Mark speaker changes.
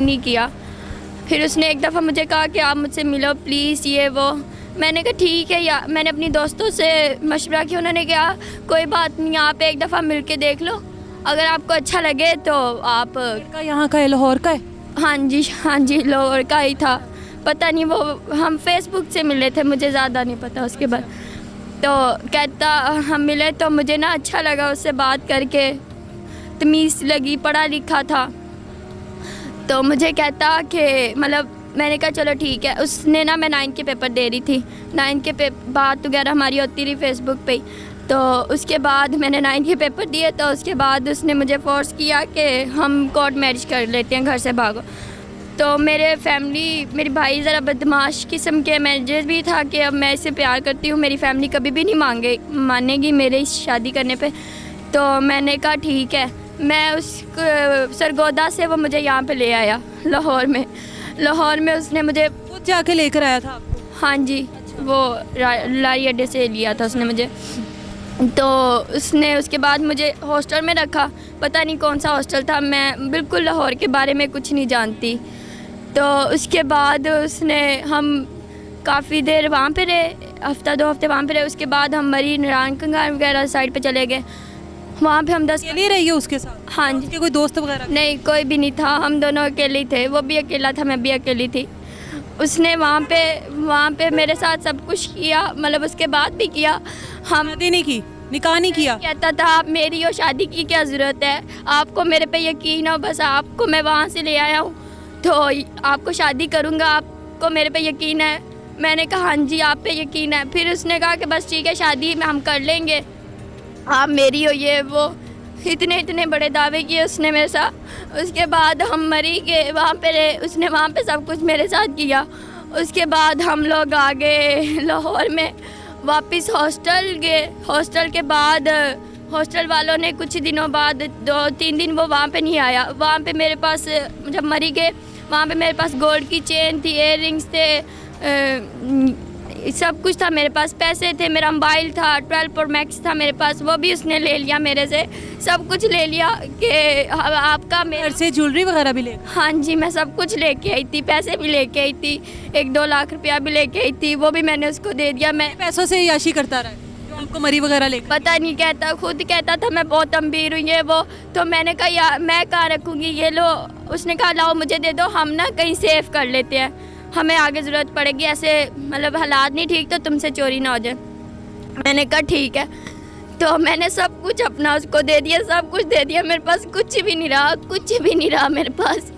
Speaker 1: नहीं किया। फिर उसने एक दफ़ा मुझे कहा कि आप मुझसे मिलो प्लीज़, ये वो। मैंने कहा ठीक है, या मैंने अपनी दोस्तों से मशवरा किया। उन्होंने कहा कोई बात नहीं, आप एक दफ़ा मिल के देख लो, अगर आपको अच्छा लगे तो आप।
Speaker 2: लड़का यहाँ का है, लाहौर का है?
Speaker 1: हाँ जी, लाहौर का ही था। पता नहीं, वो हम फेसबुक से मिले थे, मुझे ज़्यादा नहीं पता उसके बाद। तो कहता हम मिले तो मुझे ना अच्छा लगा उससे बात करके, तमीज़ लगी, पढ़ा लिखा था। तो मुझे कहता कि मतलब मैंने कहा चलो ठीक है। उसने ना, मैं 9 के पेपर दे रही थी, 9 के बात वगैरह हमारी होती रही फेसबुक पे ही। तो उसके बाद मैंने 9 के पेपर दिए, तो उसके बाद उसने मुझे फ़ोर्स किया कि हम कोर्ट मैरिज कर लेते हैं, घर से भागो। तो मेरे मेरी भाई ज़रा बदमाश किस्म के मैनेजर भी था कि अब मैं इससे प्यार करती हूँ, मेरी फैमिली कभी भी नहीं मानेगी मेरे शादी करने पे। तो मैंने कहा ठीक है। मैं उस सरगोदा से वो मुझे यहाँ पे ले आया लाहौर में उसने मुझे
Speaker 2: खुद जाके लेकर आया था आपको?
Speaker 1: हाँ जी, वो लारी अड्डे से लिया था उसने मुझे। तो उसने उसके बाद मुझे हॉस्टल में रखा, पता नहीं कौन सा हॉस्टल था, मैं बिल्कुल लाहौर के बारे में कुछ नहीं जानती। तो उसके बाद हम काफ़ी देर वहाँ पे रहे, हफ्ता 2 हफ्ते वहाँ पे रहे। उसके बाद हम मरी नारायण कंगार वगैरह साइड पे चले गए। वहाँ पे हम 10
Speaker 2: अकेले रही है उसके साथ?
Speaker 1: हाँ जी।
Speaker 2: उसके कोई दोस्त वगैरह?
Speaker 1: नहीं, कोई भी नहीं था, हम दोनों अकेले ही थे। वो भी अकेला था, मैं भी अकेली थी। उसने वहाँ पे मेरे साथ सब कुछ किया, मतलब उसके बाद भी किया। हम
Speaker 2: शादी नहीं की, निकाह नहीं किया?
Speaker 1: कहता था आप मेरी हो, शादी की क्या ज़रूरत है, आपको मेरे पे यकीन हो, बस आपको मैं वहाँ से ले आया हूँ तो आपको शादी करूँगा, आपको मेरे पे यकीन है। मैंने कहा हाँ जी, आप पे यकीन है। फिर उसने कहा कि बस ठीक है, शादी में हम कर लेंगे, आप मेरी हो, ये वो। इतने बड़े दावे किए उसने मेरे साथ। उसके बाद हम मरी के वहाँ पे रहे, उसने वहाँ पे सब कुछ मेरे साथ किया। उसके बाद हम लोग आ गए लाहौर में, वापस हॉस्टल गए। हॉस्टल के बाद हॉस्टल वालों ने कुछ दिनों बाद 2-3 दिन वो वहाँ पे नहीं आया। वहाँ पे मेरे पास, जब मरी गए, वहाँ पे मेरे पास गोल्ड की चेन थी, इयररिंग्स थे, सब कुछ था मेरे पास, पैसे थे, मेरा मोबाइल था, 12 प्रो मैक्स था मेरे पास, वो भी उसने ले लिया मेरे से। सब कुछ ले लिया कि आपका
Speaker 2: घर से ज्वेलरी वगैरह भी ले?
Speaker 1: हाँ जी, मैं सब कुछ लेके आई थी, पैसे भी लेके आई थी, 1-2 लाख रुपया भी लेके आई थी, वो भी मैंने उसको दे दिया। मैं
Speaker 2: पैसों से याशी करता रहा जो आपको मरी वगैरह लेकर?
Speaker 1: पता नहीं, खुद कहता था मैं बहुत अमीर हूँ, ये वो। तो मैंने कहा यार मैं कहाँ रखूँगी, ये लो। उसने कहा लाओ मुझे दे दो, हम ना कहीं सेव कर लेते हैं, हमें आगे ज़रूरत पड़ेगी, ऐसे मतलब हालात नहीं ठीक तो तुमसे चोरी ना हो जाए। मैंने कहा ठीक है। तो मैंने सब कुछ अपना उसको दे दिया, सब कुछ दे दिया, मेरे पास कुछ भी नहीं रहा मेरे पास।